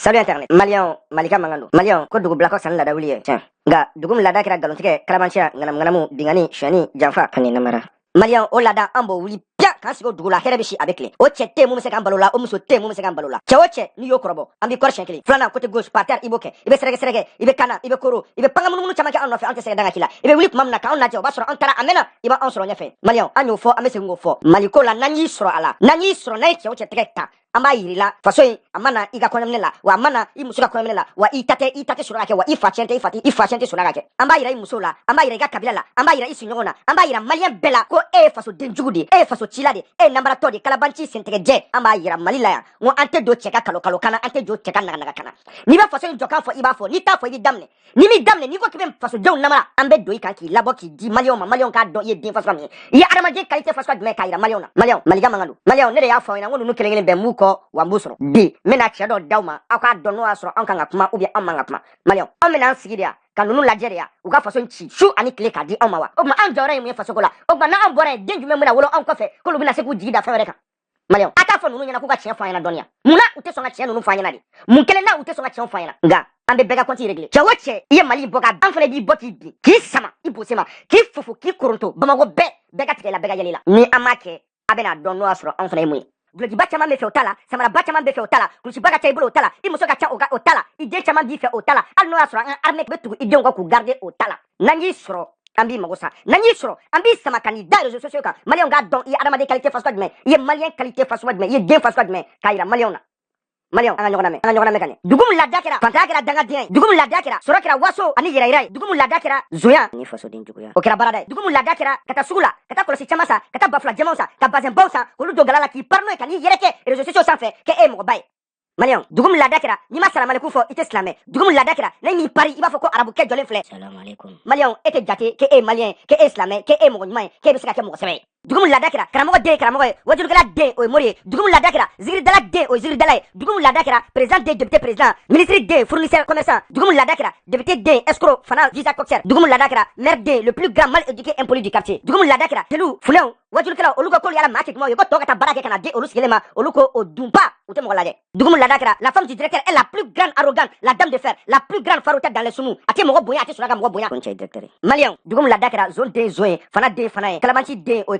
Salut Internet. Malian, Malika Mangando. Malian, ko dugu blako san lada wuli. Tiens. Nga dugum lada kira galon tike kalabancia nganamu dingani shani janfa kani namara. Malian o lada ambo wuli pia kan sigo dugu la here bishi avec le. O chete mu se kan balola, o muso te mu se kan balola. Chawoche ni yo krobo. Ambi kor shenkeli. Flana côté gauche par terre iboke. Ibe serege, ibe kana, ibe koro, ibe pangamu chamake an no fe ante se danga kila. Ibe wuli mamna ka on na je o basoro antara amena iba on soro nyefe. Malian anyo fo amese ngo fo. Maliko la nanyi soro ala. Nanyi soro na chawoche teketa. Amba yirila faso amana iga konemnela wa amana i musuka konemnela wa itate surake wa ifachente surake amba yira i musula amba yira iga kabila la amba yira i sinyona amba yira malien bela ko faso denjugudi faso chilade nambara todi kalabanchi sentegeje amba yira malila ya ngo ante do cheka kalo kana ante do cheka naga kana ni ba faso joka fo iba fo ni ta fo ibi damne ni mi damne ni ko kibe faso jeun namara ambe do ikanki labo ki di malion ka do ye din faso mi ya aramaje qualité faso de me kaira malion maliga mangando malion ne ya fo ina ngonu kelengene be muko wa mbusoro di mena chedo dauma aka dono asoro anka ngapuma ubi amma ngapuma malion amena sigidia kanunu lajeria uga faso nchi shu ani kle kadi amawa ogma anjore mu faso kola ogma na ambore denju memuna wolo ankofe kolo bina seku jigida fawreka malion ata fo nunu nyana kuga chen fanya na donia muna ute songa chen nunu fanya na di munkele na ute songa chen fanya na nga ambe bega konti regle chawoche iye mali boga anfele bi boti bi ki sama ibosema ki fufu ki kurunto bamago bega tike la bega yelela ni amake abena dono asoro anfele mu Glogi bacha me fe otala, samara bacha me fe otala, kulusi baga cha ibolo otala, imuso ga cha oga otala, ide cha man bi fe otala, alno asro an arme betu ide ngo ku garder otala. Nanyi sro ambi magosa. Nanyi sro ambi sama candidat réseaux sociaux ka. Malien ga don i adama de qualité face de me. Ye malien qualité face de me, ye gen face de me. Kaira malien na. Malion anga nyogona me kane dugum la dakira panta kira danga dien dugum la dakira soro kira waso ani yira yira dugum la dakira zoya ni faso din juguya o kira barada dugum la dakira kata sugula kata kolosi chamasa kata bafla jamosa kata bazen bausa holu do galala ki parno e kani yereke réseaux sociaux sans fait ke e mo bay Malion dugum la dakira ni ma salam alaikum fo ite islamé dugum la dakira na mi pari iba fo ko arabu ke jole fle salam alaikum Malion ete jate ke e malien ke e islamé ke e mo nyman ke bisika ke mo sebe dugum la dakira karamo wajul gala de o mori dugum la dakira zigir dala de o zigir dala dugum la dakira président de député président ministre de fournisseur commerçant dugum la dakira député de escroc fana visa coxer dugum la dakira maire de le plus grand mal éduqué impoli du quartier dugum la dakira telu fulon wajul gala oluko ko yala matik mo yo ko to kata barake kana de olu sigelema oluko odumpa ute mo lade dugum la dakira la femme du directeur est la plus grande arrogante la dame de fer la plus grande farouette dans les soumou ate mo boya ate suraga mo boya konche directeur malien dugum la dakira zone de zoe fana kalamanchi de o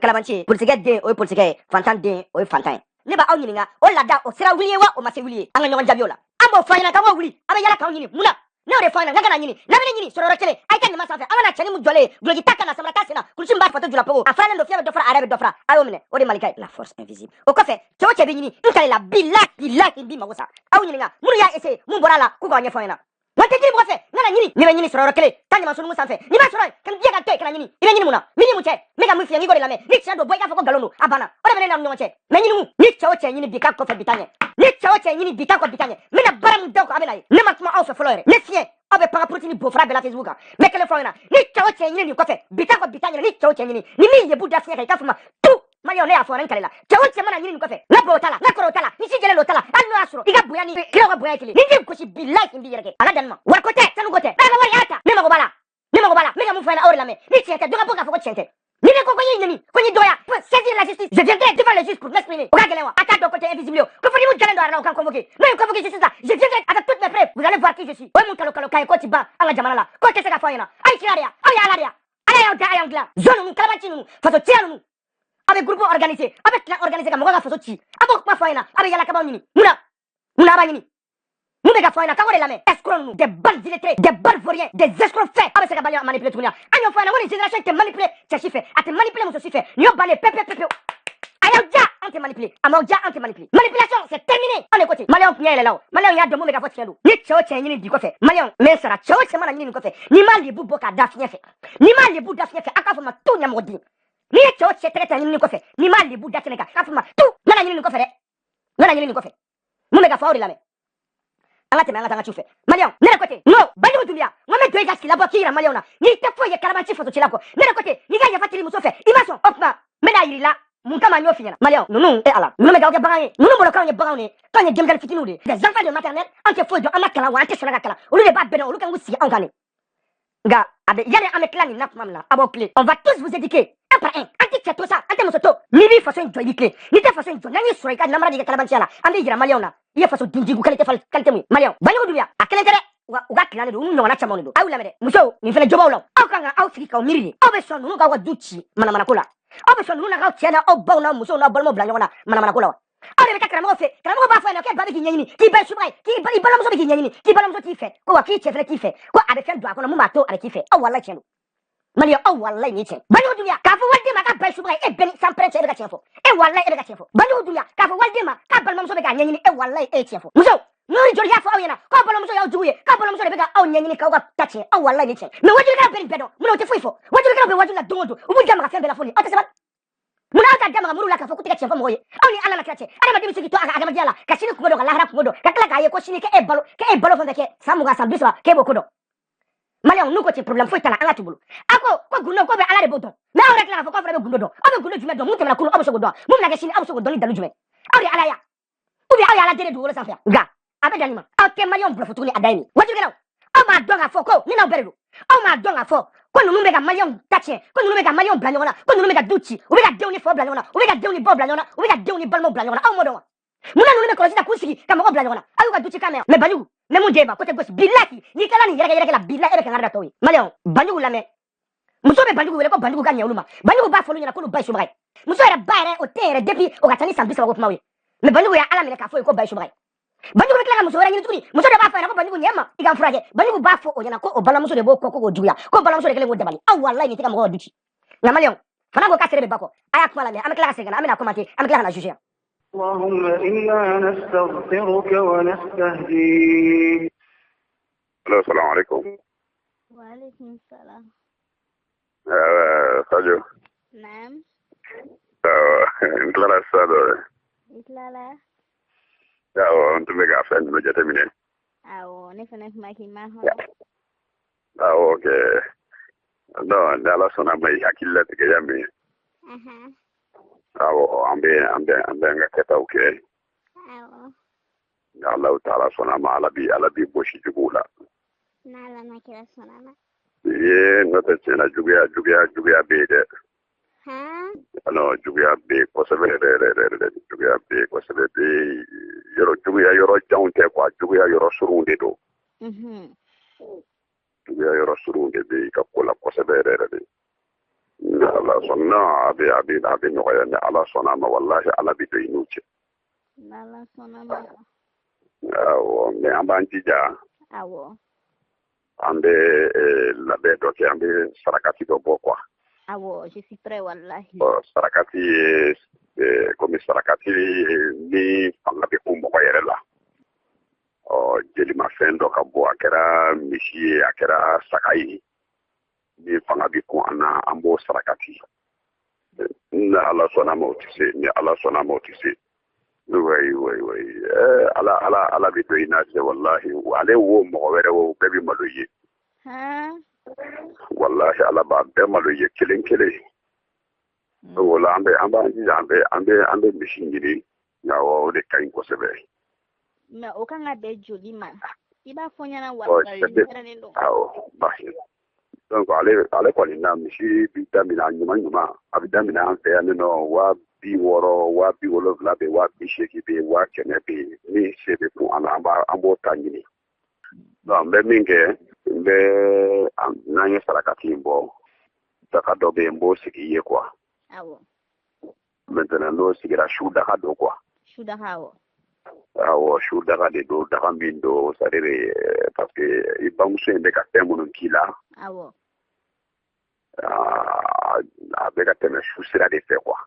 politique de o politique fantan de o fantan ne ba awni nga o lada o sira wuli wa o mase wuli anga nyon jabiola ambo fayna ka wo wuli aba yala ka wuni muna ne o de fayna nga kana nyini na bene nyini soro rotele ay kan ma safa amana chani mu jole glogi takana samra kasina kulchim ba fato jula pogo afana ndo fiaba do fra arabe do fra ayo mine o de malika la force invisible o ko fe choche be nyini ntale la billahi bi magosa awni nga munu ya ese mu borala ku go nya fayna wante jiri mo fe ngana nyini soro rotele tanya masunu musanfe ni ba soro kan dia kan te kana nyini ina nyini muna mini mu che mega mu fi ngi gore la me ni chando boy ka foko galonu abana o de bene na nyonche me nyini mu ni choche nyini bi ka ko fe bitanye ni choche nyini bi ka ko bitanye mina baram do ko abelay ne matuma aw fe flore ne fie obe para protini bo fra bela facebook me kele flore na ni choche nyini ni ko fe bitako bitanye ni choche nyini ni mi ye buda fie ka fuma tu Mayo le afona nkalela choche mana nyini ni ko fe na botala na korotala ni sijele lotala anu asro iga buyani kilo ga buyani ni ndim ko si billahi mbi yereke ala danma war kote tanu kote na ga wari ata ne mago bala mega mu fana ore la me ni tiente do ga boka foko tiente ni ne ko yini ko ni doya pour saisir la justice je viendrai devant le juge pour m'exprimer o ga gelewa ata do kote invisible ko fani mu jalendo ara kan convoquer non convoquer c'est ça je viendrai avec toutes mes preuves vous allez voir qui je suis o mun kalo kay ko ti ba anga jamana la ko te se ga fayina ay tiraria ay alaria ala ya angla zone mu kalabanchi mu fato tianu avec groupe organisé avec clan organisé ka moga faso ci abok ma fayna avec yala ka ba nyini muna ba nyini mube ka fayna ka wore la me escrocs des balles illettrés des balles vauriens des escrocs faits avec ce ka ba manipuler tout nya anyo fayna woni génération te manipuler c'est chiffre ate manipuler mo chiffre nyo balé pepe ayo ja ante manipuler amoja ante manipuler manipulation c'est terminé on est côté malion nyele lawo malion ya de mo me ka fo tiendo ni choche nyini di ko fe malion me sara choche mana nyini ko fe ni mali bu boka dafnya fe ni mali bu dafnya fe aka fo ma to nya modi ni choche traite nyini ko fe ni mali bu dafnya ka aka fo ma tu nana nyini ko fe de nana nyini ko fe mo me ka fa ori la me angate me angata ngachufe malion nere kote no bandi mutumbia ngome doiga skila bokira maliona ni te foye kalabanchi foto chilako nere kote ni ga ya fatiri musofe imaso okma mena yirila mun kama nyo finyana malion nunu e ala nunu me ga oke bagane nunu bolo kanye bagane kanye gemgal fitinu de des enfants de maternelle anke foye do amakala wa anke shona kala olu de ba beno olu kan wusi ankane ga abe yale amekla ni nakmamna abokle on va tous vous éduquer un par un anti tout ça ante mosoto ni bi façon joyike ni te façon joyike ni soika namara diga kalabanchi ala ande yira maliona iya faso dunjigu qualité mu malion banyo duya akelen tere uga kilane do nyona chamoni do awula mede muso ni fele jobaw law aw kanga aw sigi kaw miriri aw be son nu ga wa duchi mana kula aw be son nu na ga tiena aw baw na muso na balmo bla nyona mana kula aw be ka karamo fe karamo ba fa na ke babi ki nyini ki ba subay ki ba muso be ki nyini ki ba muso ti fe ko wa ki che fele ki fe ko abe fe do akona mu ma to abe ki fe aw wala chenu malion aw wallahi ni chen banyo duya ka fo walde ma ka ba subay e ben sam presse e ga chen fo e wallahi e ga chen fo banyo duya ka fo walde ma ka balmo muso be ga nyini e wallahi e chen fo muso nuri joli ya fo awena ko balo muso ya juye ka balo muso be ga aw nyanyini ka ga tache aw wallahi ni chen me wajulu ka ben bedo muno te fuifo wajulu ka be wajulu la dongo ubu jama ka fembe la foni o te sebal muna ta jama muru la ka fo kutika chen fo moye aw ni ala na tache ala ma dimisi to aga ma jala ka shini ko do ka lahara ko do ka kala ka ye ko shini ke e balo fo ke samu ga sambisa ke bo ko do malion nuko ti problem fo tala ala tubulu ako ko guno ko be ala de boto na awre kala fo ko fere be guno do o be guno jume do mutemala kulu o be so go do mum la ga shini aw so go do ni dalu jume awre ala ya ubi aw ya ala dere du wala safia ga abe danima aw ke malion blo fotuni adaini wajulu gelaw aw ma donga fo ko ni na beredu aw ma donga fo ko nunu be ga malion tache ko nunu be ga malion bla nyona ko nunu be ga duchi ubi ga dewni fo bla nyona ubi ga dewni bo bla nyona ubi ga dewni balmo bla nyona aw modo muna nunu be ko sita kusigi ka mo bla nyona aw ga duchi kame me baligu me mun deba ko te gos billahi ni kala ni yere la billahi ebe kan arda towi malion baligu la me muso be baligu wele ko baligu ga nyawluma baligu ba folo nyana ko no bay subray muso era bayre o tere depuis o ga tani sambisa ko mawi me baligu ya ala me ka fo ko bay subray banjugu be kila muso wera nyini tuguni muso de ba fa na ko banjugu nyema iga furage banjugu ba fo o nyana ko o bala muso de bo ko juya ko bala muso de kele ngo debali aw wallahi ni tika mo duchi na malion fana ko ka serebe bako aya ko la me amekla segana amena komati amekla na juger اللهم إنا نستغفرك ونستهديك. السلام عليكم. وعليكم السلام. ساجو. نعم. انت لا استاذ. لا. انت ميجا فين مجا منين؟ نفنك ماكي ما هو. اوكي. No, nala sona mai akilla tige yami. Ambe ngaketa okay. Allah taala sona ma alabi boshi jugula. Nala makira sona ma. Ye ngata chena jugia be de. No jugia be ko sebe de jugia be ko sebe de yoro jaunte kwa jugia yoro surunde do. Jugia yoro surunde be ka kola ko sebe de. Allah sonna abi no ya Allah sonna ma wallahi ala bi do inuche. Allah sonna ma. Me ambantija. Awo. Ambe la bedo ke ambe sarakati do bokwa. Awo, je suis prêt wallahi. Sarakati comme sarakati ni fanga be ko mo yere la. Jeli ma fendo ka bo akera mishi akera sakai. Ni fanga be ko ana ambo sarakati. Na Allah sona motisi, ni Allah sona motisi. Way. Ala bi do ina se wallahi wale wo mo were wo bebi maloye. Wallahi ala ba be maloye kelen. Wala ambe mishingiri na wo de kain ko sebe. Me o kan abe joli ma. Iba fonya na wallahi ni ndo. Bahi. Donc ale ko ni na mishi vitamina nyuma abidamina an fe no wa bi wolo la be wa bi sheki be wa kene be ni sebe fu ambo tangini donc be minge be nanye sarakati mbo taka do be mbo sigi ye quoi awo maintenant no sigira shuda ha do quoi shuda hawo awo shuda ga de do daga mindo sadere parce que ibamuse be ka temu kila awo avec la thème sera des faits quoi.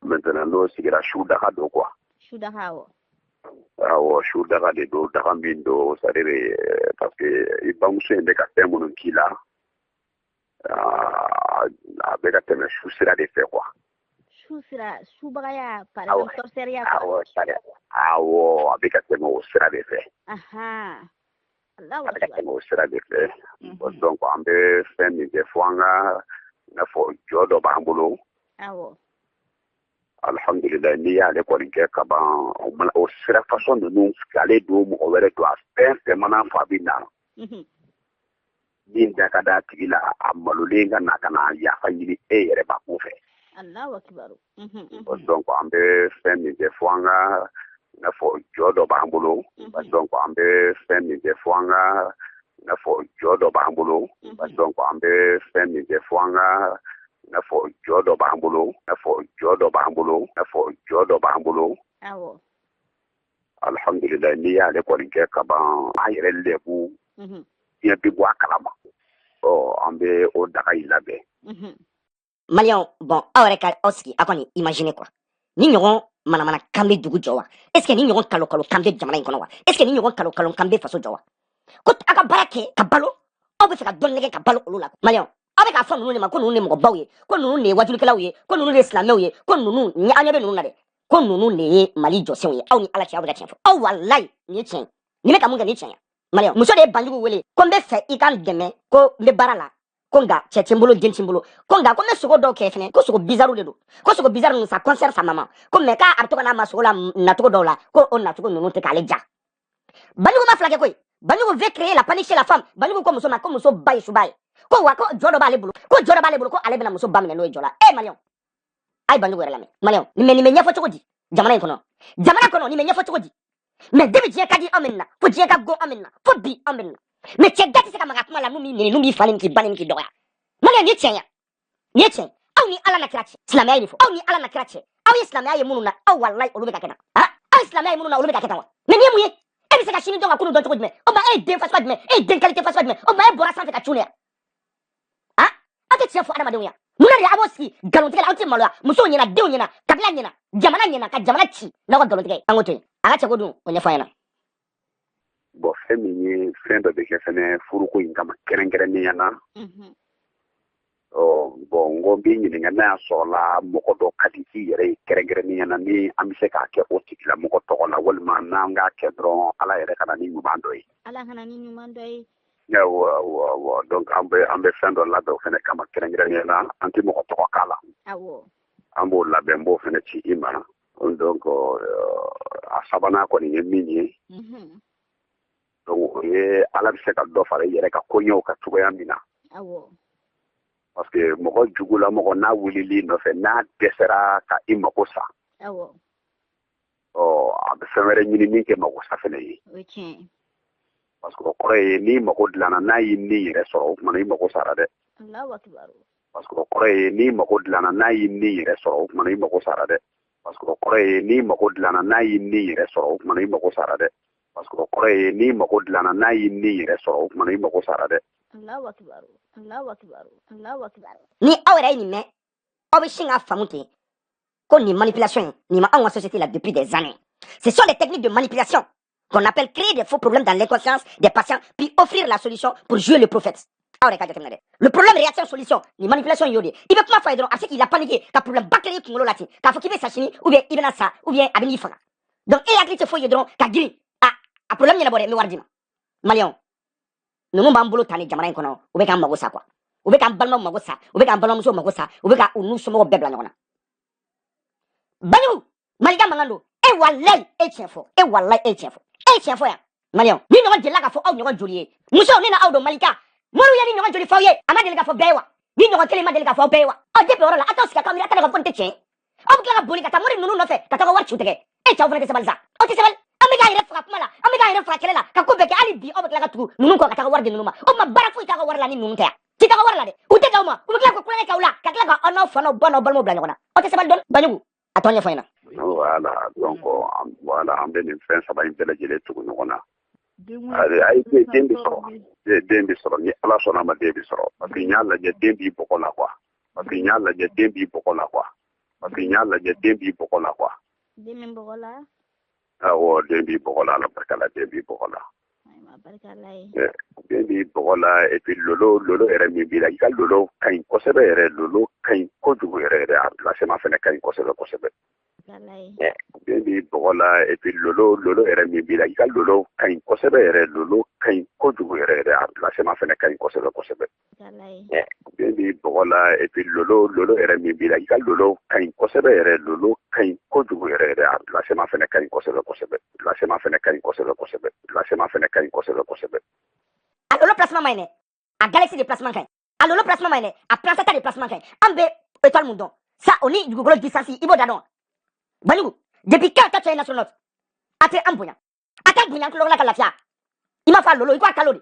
Maintenant nous c'est la chouda do quoi. Chouda hawo. Chouda de do daga mindo ça dire parce que il va muso ende ka thème non kila avec la thème sera des faits quoi. Subaya par exemple sorceria quoi. Avec la thème sera des faits. Allah sera des faits. Donc on peut faire des fois na fo jodo bambulo alhamdulillah ni ya le ko nke ka ban o sira façon de nous aller do mo were do aspect mana fa bina din da kada tigila amalulenga na kana ya fanyili yere ba ko fe Allahu akbar donc on peut faire des fois n'a fɔ jɔ dɔ b'an bolo donc an bɛ fɛn min kɛ fo an ka n'a fɔ jɔ dɔ b'an bolo donc an bɛ fɛn min kɛ fo an ka n'a fɔ jɔ dɔ b'an bolo n'a fɔ jɔ dɔ b'an bolo n'a fɔ jɔ dɔ b'an bolo awɔ alhamdulillah n'i y'ale kɔni kɛ ka ban an yɛrɛ lɛbu diɲɛ bɛ bɔ a kalama an bɛ o daga in labɛn malien bon aw yɛrɛ ka aw sigi aw kɔni imaginer quoi ni ɲɔgɔn manamana kan bɛ dugu jɔ wa est ce que ni ɲɔgɔn kalo kan bɛ jamana in kɔnɔ wa est ce que ni ɲɔgɔn kalo kan bɛ faso jɔ wa ko a ka baara kɛ ka balo aw bɛ fɛ ka dɔnni nɛgɛ ka balo olu la malien aw bɛ k'a fɔ ninnu de ma ko ninnu de mɔgɔbaw ye ko ninnu de ye wajulikɛlaw ye ko ninnu de ye silamɛw ye ko ninnu ni an ɲɛ bɛ ninnu na dɛ ko ninnu de ye mali jɔsenw ye aw ni ala cɛ aw bɛ ka tiɲɛ fɔ aw walayi nin ye tiɲɛ nin bɛ ka mun kɛ nin ye tiɲɛ malien muso de ye banjugu wele ko n bɛ fɛ i ka n dɛmɛ ko n bɛ baara la ko nka cɛ ti n bolo den ti n bolo ko nka ko n bɛ sogo dɔw kɛ fɛnɛ ko sogo bizarre de don ko sogo bizarre ninnu ça concerne sa maman ko mais k'a bɛ to ka n'a ma sogo la nacogo dɔw la ko o nacogo ninnu tɛ k'ale ja banjugu ma fila kɛ koyi banjugu veut créer la panique chez la femme banjugu ko muso ma ko muso ba ye suba ye ko wa ko jɔ dɔ b'ale bolo ko ale bɛna muso ba minɛ n'o ye jɔ la malien a ye banjugu yɛrɛ lamɛn malien nin bɛ ɲɛfɔ cogo di jamana in kɔnɔ nin bɛ ɲɛfɔ cogo di mais depuis diɲɛ ka di an bɛ nin na fo diɲɛ ka go an bɛ nin na fo bi an bɛ nin na mais cɛ da tɛ se ka maga kuma la n'u b'i nɛni n'u b'i fa ni k'i ba ni k'i dɔgɔya malien nin ye tiɲɛ nin ye tiɲɛ aw ni ala na kira cɛ silamɛya ye nin fɔ aw ni ala na kira cɛ aw ye silamɛya ye minnu na aw walayi olu bɛ ka kɛ tan aw ye silamɛya ye minnu na olu bɛ ka kɛ tan wa mais nin ye mun ye e bɛ se ka sini dɔn ka kunu dɔn cogo jumɛn o ma e ye den fasuguya jumɛn e ye den qualité fasuguya jumɛn o ma e bɔra sanfɛ ka cun de yan aw tɛ tiɲɛ fɔ adamadenw ya mun de a b'o sigi nkalontigɛ la aw tɛ maloya musow ɲɛna denw ɲɛna kabila ɲɛna jamana ɲɛna ka jamana ci n'aw ka nkalontigɛ ye an k'o to yen a ka cɛ ko dun o ɲɛfɔ an ɲɛna bon fɛn min ye fɛn dɔ bɛ kɛ fɛnɛ furuko in kama kɛrɛnkɛrɛnnenya na bon n ko n b'i ɲininka n'a y'a sɔrɔla mɔgɔ dɔ ka di i yɛrɛ ye kɛrɛnkɛrɛnnenya na ni an bɛ se k'a kɛ o tigilamɔgɔ tɔgɔ la walima n'an k'a kɛ dɔrɔn ala yɛrɛ ka na ni ɲuman dɔ ye ala kana ni ɲuman dɔ ye awɔ donc an bɛ fɛn dɔ labɛn o fɛnɛ kama kɛrɛnkɛrɛnnenya na an tɛ mɔgɔ tɔgɔ k'a la awɔ an b'o labɛn n b'o fɛnɛ ci i ma donc a sabanan kɔni ye min ye donc o ye ala bɛ se ka dɔ fara i yɛrɛ ka koɲɛw ka cogoya min na awɔ parce que mɔgɔ jugulamɔgɔ n'a wulili nɔfɛ n'a dɛsɛra ka i mago sa awɔ a bɛ fɛn wɛrɛ ɲini min kɛ mago sa fɛnɛ ye o ye tiɲɛ parce que o kɔrɔ ye n'i mago dilanna n'a y'i ni yɛrɛ sɔrɔ o kumana i mago sara dɛ Allahu akbar parce que o kɔrɔ ye n'i mago dilanna n'a y'i ni yɛrɛ sɔrɔ o kumana i mago sara dɛ parce que o kɔrɔ ye n'i mago dilanna n'a y'i ni yɛrɛ sɔrɔ o kumana i mago sara dɛ parce que o kɔrɔ ye n'i mago dilanna n'a y'i ni yɛrɛ sɔrɔ o kumana i mago sara dɛ Allahu akbar Allahu akbar Allahu akbar ni aw yɛrɛ ye nin mɛn aw bɛ sin k'a faamu ten ko nin manipulation in nin ma anw ka société la depuis des années ce sont les techniques de manipulation qu'on appelle créer des faux problèmes dans l'inconscience des patients puis offrir la solution pour jouer le prophète aw yɛrɛ ka jateminɛ dɛ le problème réaction solution nin manipulation y'o de ye i bɛ kuma f'a ye dɔrɔn a bɛ se k'i la paniquer ka problème ba kelen i kunkolo la ten k'a fɔ k'i bɛ sa sini ou bien i bɛna sa ou bien a bɛ n'i faga donc e hakili tɛ foyi ye dɔrɔn ka girin a problème ɲɛnabɔ dɛ n bɛ wari d'i ma maliyɛnw ninnu b'an bolo tan ni jamana in kɔnɔ u bɛ k'an mago sa quoi u bɛ k'an balimaw mago sa u bɛ k'an balimamusow mago sa u bɛ ka u n'u somɔgɔw bɛɛ bila ɲɔgɔn na banjugu malikan mankan don e walayi e tiɲɛ fɔ e walayi e tiɲɛ fɔ e ye tiɲɛ fɔ yan maliyɛnw ni ɲɔgɔn delila k'a fɔ aw ɲɔgɔn joli ye musow ne na aw don malika moriw ye ni ɲɔgɔn joli fɔ aw ye a ma deli k'a fɔ bɛɛ ye wa ni ɲɔgɔn kelen ma deli k'a fɔ aw bɛɛ ye wa depuis o yɔrɔ la a t'aw sigi k'aw miiri a t'a dɔn k'a fɔ nin tɛ tiɲɛ aw bɛ tila ka boli ka taa mori ninnu nɔfɛ ka taa ka wari ci u tɛgɛ e cɛw fana tɛ sabali sa aw tɛ sabali an bɛ k'a yɛrɛ faga kuma la an bɛ k'a yɛrɛ faga kɛlɛ la ka ko bɛɛ kɛ hali bi aw bɛ tila ka tugu ninnu kɔ ka taa ka wari di ninnu ma o tuma baara foyi t'a ka wari la ni ninnu tɛ yan ti taa ka wari la dɛ u tɛ d'aw ma u bɛ tila ka kulonkɛ k'aw la ka tila ka aw n'aw fa n'aw ba n'aw balimaw bila ɲɔgɔn na aw tɛ sabali dɔɔni banjugu a tɔ ɲɛfɔ n ɲɛna voilà donc voilà an bɛ nin fɛn saba in bɛɛ lajɛlen tugu ɲɔgɔn na ayi den bɛ sɔrɔ den bɛ sɔrɔ ni ala sɔnna ma den bɛ sɔrɔ parce que n y'a lajɛ den b'i bɔgɔ la quoi parce que n y'a lajɛ den b'i bɔgɔ la quoi parce que n y'a lajɛ den b'i bɔgɔ la quoi den min bɔgɔ la awɔ den b'i bɔgɔ la ala barika la den b'i bɔgɔ la den b'i bɔgɔ la et puis lolo yɛrɛ min b'i la i ka lolo ka ɲi kosɛbɛ yɛrɛ lolo ka ɲi kojugu yɛrɛ yɛrɛ a placement fɛnɛ ka ɲi kosɛbɛ kosɛbɛ den b'i bɔgɔ la et puis lolo yɛrɛ min b'i la i ka lolo ka ɲi kosɛbɛ yɛrɛ lolo ka ɲi kojugu yɛrɛ yɛrɛ a placement fɛnɛ ka ɲi kosɛbɛ kosɛbɛ den b'i bɔgɔ la et puis lolo yɛrɛ min b'i la i ka lolo ka ɲi kosɛbɛ yɛrɛ lolo ka ɲi kojugu yɛrɛ yɛrɛ a placement fɛnɛ ka ɲi kosɛbɛ kosɛbɛ placement fɛnɛ ka ɲi kosɛbɛ kosɛbɛ placement fɛnɛ ka ɲi kosɛbɛ kosɛbɛ a lolo placement ma ɲi dɛ a galaxy de placement ka ɲi a lolo placement ma ɲi dɛ a placenta de placement ka ɲi an bɛ étoile mun dɔn sa o ni dugukolo distance i b'o da dɔn banjugu depuis quand ta cɛ ye astronaute ate ambunya ata bunya kulo la kalafia ima fa lolo ikwa kalori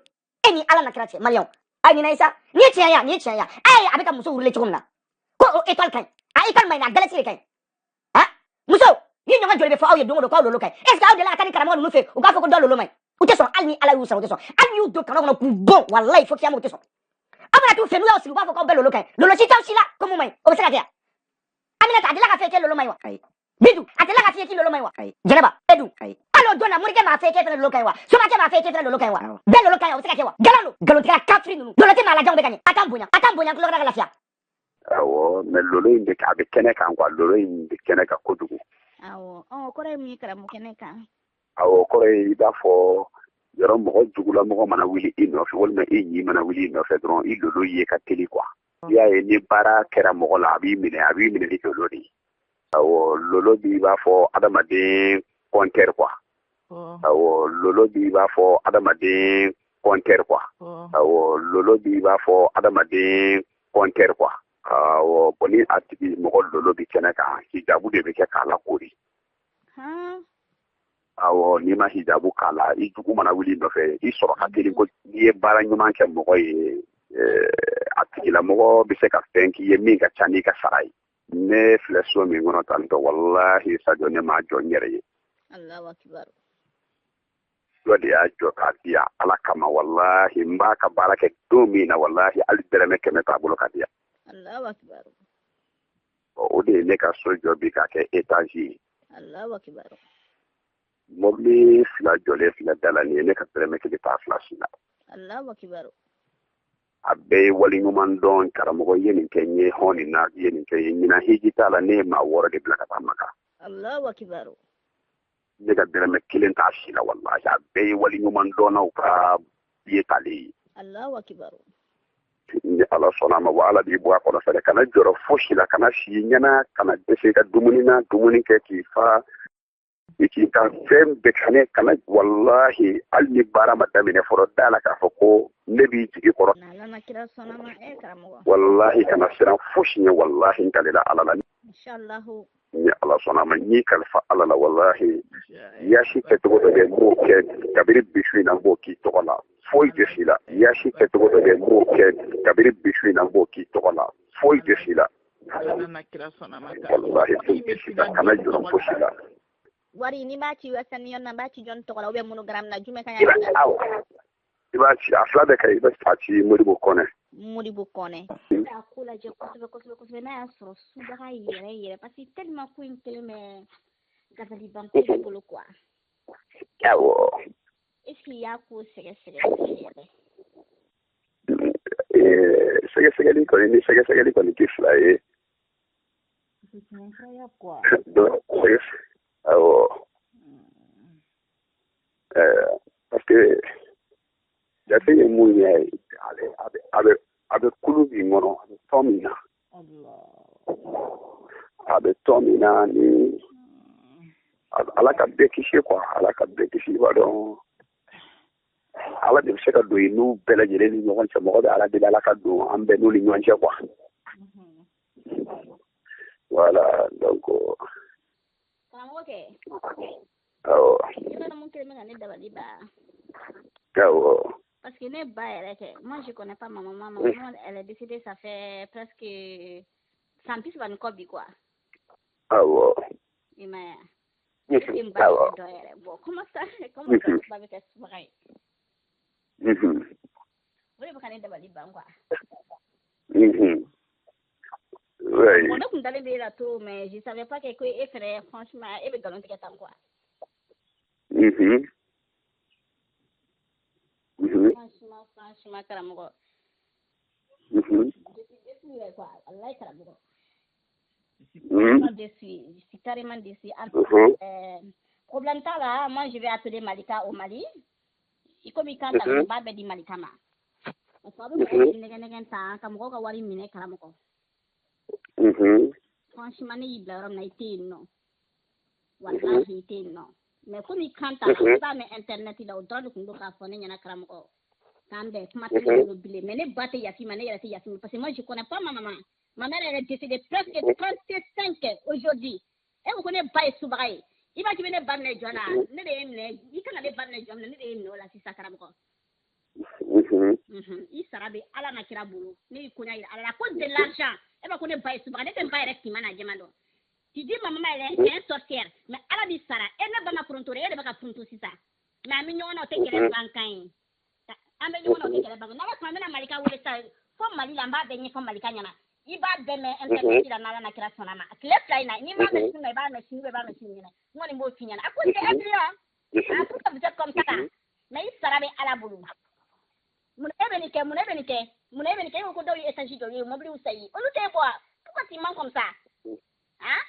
eni ala na krache malion ai ni naisa ni tia ya ai abeka muso urle chumna ko étoile kan a étoile mai na galaxy kan ha muso ni nyonga jole be fa aye dongo do ko lolo kan est ce que aw de la kan karamo no fe o ga fa ko do lolo mai o te so alni ala yu sa o te so al yu do kan ku bon wallahi fo fiamo o te so abana tu fe nu ya o si ba fa ko be lolo kan lolo si taw si la ko mo mai o be sa ga amina ta de la ka fe ke lolo mai wa bidu ate la ka fe ke lolo mai wa jenaba edu alo dona muri ke ma fe ke fe lolo kan wa so ma ke ma fe ke fe lolo kan wa be lolo kan o se ka ke wa galano ka kafri nu lolo te mala jang be kan atambunya kulo la lafia awo mais lolo inde ka be kene kan kwa lolo inde kene ka kodugu awo kore mi karamu kene kan awo kore da fo yoro mo dugula mo mana wili ino fi wol ma inyi mana wili ino fe dron il lolo ye ka teli quoi ya e ni bara kera mo la abi mine ni lolo ni awo lolo bi ba fo adamade konter quoi awo lolo bi ba fo adamade konter quoi awo lolo bi ba fo adamade konter quoi awo boni atibi mo lolo bi kene ka hijabu de be ke kala kori awo ni ma hijabu kala i jugu mana wili no fe i soro ka teli ko ni bara nyuma ke mo atigila mo be se ka fenki ye mi ka chani ka sarai ne fleso mi ngono tanto wallahi sajo ne ma jo nyere Allahu akbar wadi ajo ka dia ala kama wallahi mbaka barake domi na wallahi al dereme keme ta bulo ka dia Allahu akbar o de ne ka sojo bi ka ke etaji Allahu akbar mobli fila jole fila dala ni ne ka dereme ke ta flash na Allahu akbar abe wali nguman don karamo yenin kenye honi na yenin kenye na hijita la ne ma woro de blaka tamaka Allahu akbar ne ka dereme kilin ta shila wallahi abe wali nguman don na ka yetali Allahu akbar ni ala sonama wa ala di bo ko fere kana joro foshila kana shi nyana kana dese ka dumuni ke ki fa iki ka fem be kana wallahi alni barama damine foro dala ka foko nebi jigi koro na kira sonama karamo wallahi kana siran foshinya wallahi ngalila ala inshallah ni ala sonama ni kalfa ala wallahi ya shi ke to de mo ke kabiri bishu na mo ki to la foi de sila ya shi ke to de mo ke kabiri bishu na mo ki to la foi de sila na kira sonama wallahi kana juro foshila wari ni ba ci wasani yon na ba ci jon to la be monogram na jume kanya iba ci afla de kay ba ci modibo kone ta kula je ko na so su da yere parce que tellement ko intelme gazali ban ko bolo quoi yawo est-ce ya ko sege sege ko ni kifla c'est incroyable quoi awo parce que ya te mu ya abe kulu bi ngono tomina abe tomina ni ala ka bekisi quoi ala ka bekisi ba don ala de se ka do inu bela jere ni ngon se mo be ala de ala ka do ambe no li ngon se quoi voilà donc okay oh je mon que me gagner dabali ba oh parce que ne ba moi je connais pas ma maman elle a décidé ça fait presque sans plus van kobi quoi oh ima oh comment ça va être pareil vous voulez pas gagner dabali ba quoi oui on a d'aller là tout mais je savais pas que quoi effraie franchement et be galon tikata quoi franchement karamo depuis quoi Allah karamo je suis carrément déçu problème ta là moi je vais appeler Malika au Mali il comme il kanta ba be di Malika ma on fa be negen ta kam ko wari mine karamo ko franchement ni ibla na ité non wallahi ité non mais comme il kanta ba me internet il a droit de ko ka fone nyana karamo ko kambe kuma tele bile mais ne batte yafi mané yafi parce que moi je connais pas ma maman. Ma mère elle est décédée presque 35 aujourd'hui. Et vous connaissez pas Soubraï. iba kibene banne jona ne de emne ikana de banne jona ne de emne wala sisa karamko isarabe ala na kira bulu ni kunya ila ala ko de l'argent e ba ko ne bay suba de tem bay rek ti mana jemando ti di mama mele e sorcière mais ala bi sara e ne ba ma prontore e de ba ka pronto sisa na mi nyona o te kele bankan ambe nyona o te kele bankan na la kwa mena malika wole sa fo mali la mba benye fo malika nyana iba deme internet ila na kira sonama clip line ni ma me sinu ba me sinu nyana ngoni mo finyana akunde adria akunde vous êtes comme ça mais isarabe ala bulu mun ebenike ko dawi étage do yi mobli usayi olu te bois pourquoi tu mens comme ça hein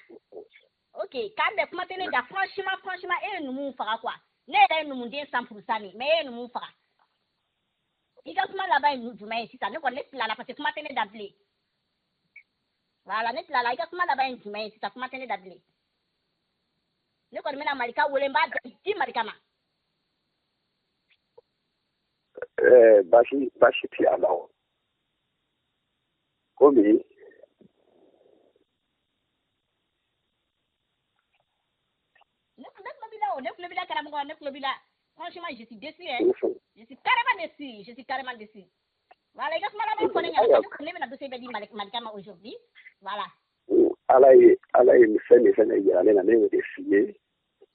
OK quand même comment tenir da franchement et nous mon fera quoi ne nous mon din 100% ni mais nous mon fera il a comment là-bas nous mais si ça ne connaît pas là parce que comment tenir d'appeler voilà net là il a comment là-bas nous mais si ça comment tenir d'appeler ne connaît na malika wolemba di malika ma bashi ti alao komi franchement je suis déçu je suis carrément déçu voilà il y a mal à me na dossier di malika aujourd'hui voilà ala yi misene ya na ne de fiye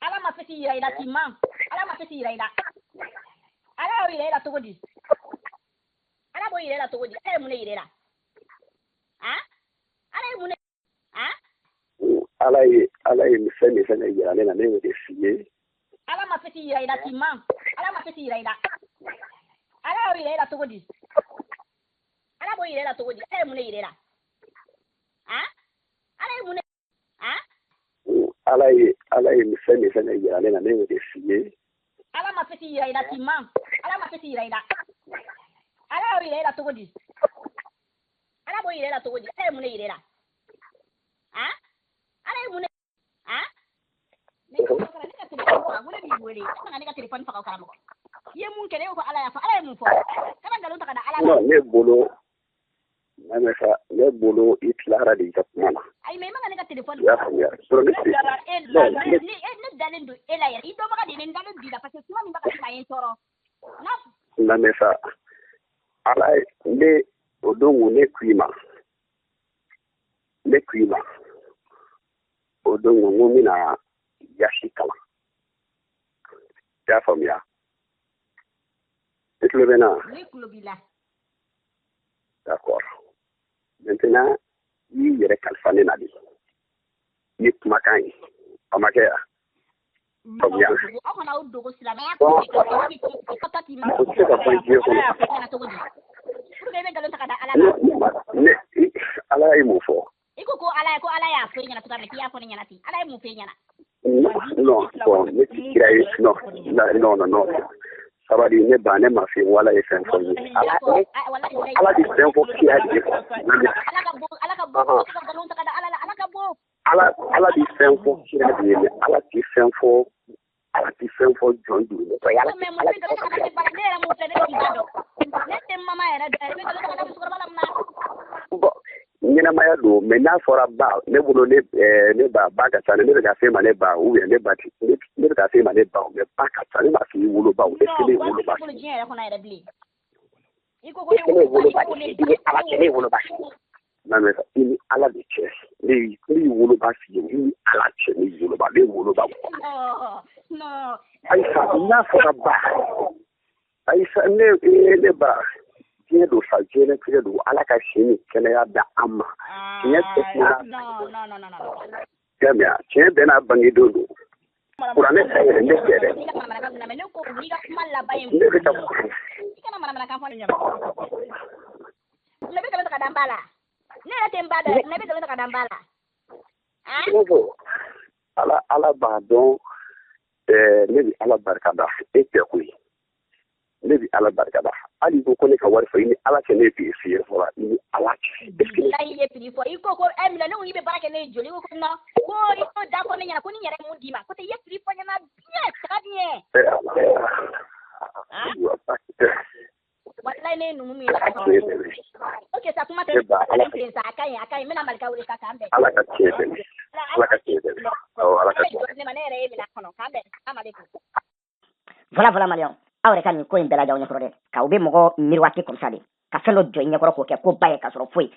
ala ma feti iraida timam ala ma feti iraida ala o iraida togodi ala bo iraida togodi e mune iraida ah ala mune ah ala yi misene ya na ne de fiye ala ma feti iraida timam ala ma feti iraida ala o iraida togodi ala bo iraida togodi e mune iraida ah ala mune ah ala yi misene ya na ne de fiye ala ma feti iraida timam ala ma feti iraida ala o iraida togodi ala bo iraida togodi e mune iraida ah ala mune ah ne ko kala ne ka telefon wala bi wele kana ne ka telefon fa ka karamo ye mun kele ko ala ya fa ala mun fo kana galon ta kada ala no ne bolo itlara di japmana ay me manga ne ka telefon ya fa ya so ne dalendo ela ya ido maka de ndalo dida parce que tuma mi baka ta yen toro na mesa ala ne odongo ne kuima odongo ngumi na yashikala ya famia Niklobila. D'accord. Maintenant, il y a calfané nadi. Ni kumakai. Amakea. Famia. On a eu dogo sila mais ala imu fo. Iko ko ala ya fo nyana tuka meti ya fo nyana ti. Ala imu fe nyana. No, no. Sabadi ne ba ne ma fi wala e fen fo ni. Ala di fen fo ki haji. Ala di fen fo ki haji. Ala di fen fo John du. Nyina maya do me na fora ba ne bolo ne ba ka tsane ne ga fe ma ne ba u ne ba ti ne ga fe ma ne ba me ba ka tsane ma fi wolo ba u ne kele wolo ba na me ni ala de che ni wolo ba fi ni ala che ni wolo ba le wolo ba no aisa na fora ba aisa ne ba tiɲɛ don sa jɛnɛ tigɛ don ala ka sini kɛnɛya da an ma tiɲɛ tɛ tiɲɛ bɛɛ n'a bangedon don kuranɛ ta yɛrɛ ne tɛ dɛ ne bɛ ala b'a dɔn ne bɛ ala barika da e tɛ koyi ne bi ala barika da ali ko ne ka wari fa ni ala ke ne bi fi fora ni ala la ye pri fo iko ko emla no yibe baraka ne joli ko no ko iko da ko ne nyana ko ni nyare mu dima ko te ye pri fo nyana bien très bien wallahi ne no mu ok ça kuma te akai mena malika wuri ka kambe ala ka ce ala ka ce ala ka ce kono kambe amaleko voilà malien awre kan ni ko in bela jaw nyakoro de ka ube mogo mirwati comme ça de ka fendo jo nyakoro ko ke ko baye ka soro foi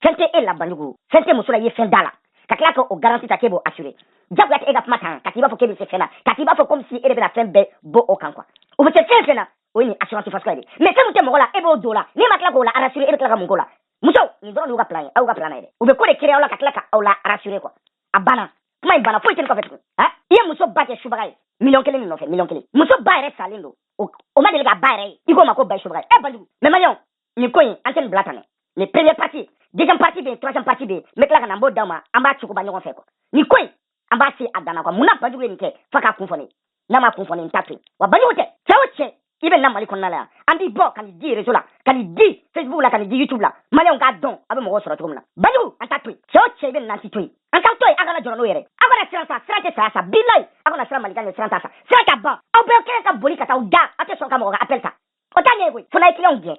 fente e la banjugu fente musula ye fen dala ka kla ko o garantie ta kebo assuré jabu ya ega mata ka tiba fo kebe se fena ka tiba fo comme si ere bela fembe bo o kan quoi o be se fena o ni assurance fasco de mais se muté mogo la ebo dola ni makla ko la rassurer ere kla ka mungola muso ni dron lu ga plan au ga plan ede o be ko de créer la ka kla ka au la rassurer quoi abana kuma bana fo iten ko fet ha ye muso bate shubaga million kelen ni no fe million kelen muso ba ere salindo o ma deli ka ba ere iko ma ko ba shubaga e banjugu mais marion ni ko yin antenne blatane les premières parties deuxième partie be troisième partie be me kla ka nambo dama amba chuko ba nyon fe ko ni ko yin amba si adana ko muna banjugu ni ke faka kunfoni na ma kunfoni ntatu wa banjugu te tawche ibe na mali konna la andi bo kan di réseau la kan di Facebook la kan di YouTube la marion ka don abe mo soro tukumna banjugu antatu tawche ibe nanti toy an ka toy agana joro no yere agana sira sa bilay agana sira malika ne sira sa sira ka ba o be ke ka boli ka ta uga ate so ka mo ga appel ta o ta ne ko fona client bien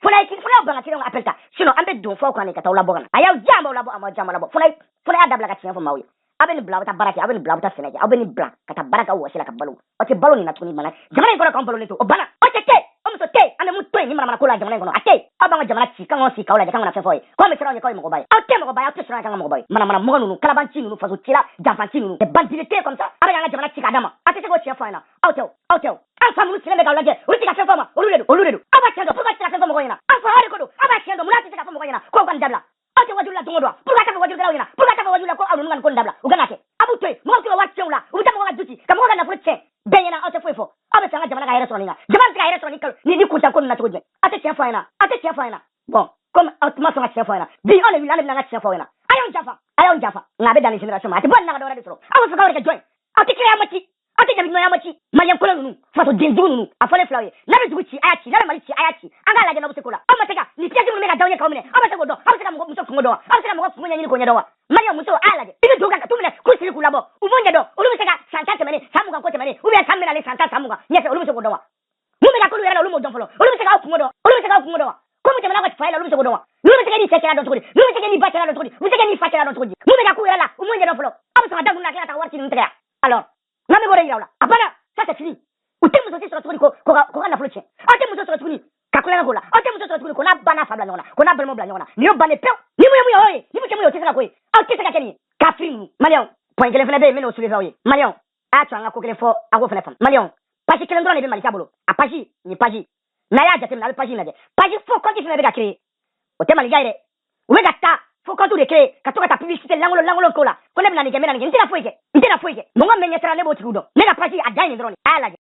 fona ba ka client appel ta sinon ambe don fo ko ne ka ta la bogana ayaw jamba la bo ama jamba la bo fona adabla ka tiyan fo mawi abe ni blawta baraki abe ni blawta seneje abe ni bla ka ta baraka wo sila ka balu o te balu ni na tuni mana jamana ko ka balu ne to o bana o te o mo so te ane mu to ni mana ko la jamana ko no ate aba nga jamana ci kan on ci kawla kan na fe foy ko me sira ko mo bay o te mo bay o te sira kan mo bay mana mo nunu kala ban ci nunu faso ci la jampan ci nunu te bandité comme ça aba nga jamana ci ka dama ate ko ci foy na o te an fa mu ci le ka la je o ti ka fe fama o lu le aba ci do ko ba ci ka fe fama ko ina an fa hare ko do aba ci do mu la ci ka fama ko ina ko kan dabla o te wajula to ngodo pour ka fa wajula la ina pour ka fa wajula ko awu ngan ko dabla o ganate abu toy mo ko wa ci la o ta mo ga duti ka mo ga na fu ci benyana o te fo abe sanga jamana ka yere soni nga jamana ka yere soni ni kunta ko na to je ate ci foy na bon comme automatiquement nga ci foy na bi on le wilale nga ci foy na ayon jafa nga be dans les générations ma te bon nga do ra de soro awu fa ka wara joy ate créa mati ate jabi no ya mati mariam ko nunu fato dindu nunu afale flawe na be zuci ayachi na mali ci ayachi anga la jana busekola o mateka ni tiaji mu mega dawye ka mune o mateka do o mateka mo muso ko do o mateka mo ko nyini ko nyadowa mariam muso ala de ibe doga ka tumune ku siri kula bo umonye do ulu mateka santa temene samu ka ko temene u be samela le santa samu ka nyese ulu muso ko do wa mu mega ko lu yara ulu mo don folo ulu mateka ko do ko mu temena ko faila ulu muso ko do wa ulu mateka ni sekela do todi ulu mateka ni bachela do todi ulu mateka ni fatela do todi mu mega ko yara la umonye do folo o mateka dagu na kila ta warti ni ntega alors ngame gore yawla apana ça c'est fini utemu sote sura tuni ko na fluche atemu sote sura tuni kakula ngola atemu sote sura tuni ko na bana fabla ngona ko na belmo bla ngona niyo bane pe ni mu hoye ni mu yo tisala ko o tisaka keni kafrin malion point kele fene be meno suliza hoye malion acho anga ko kele fo ago fene fam malion paji kele ndro ne be malika bolo apaji ni paji na ya jatem na paji na de paji fo ko fene be ka créer o te malika ire uwega ta fo ko tu de créer ka to ka ta publicité langolo kola ko ne bla ni gemena ni ntina foike mongo menye sera ne bo tikudo ne ka paji adai ni ndro ni ala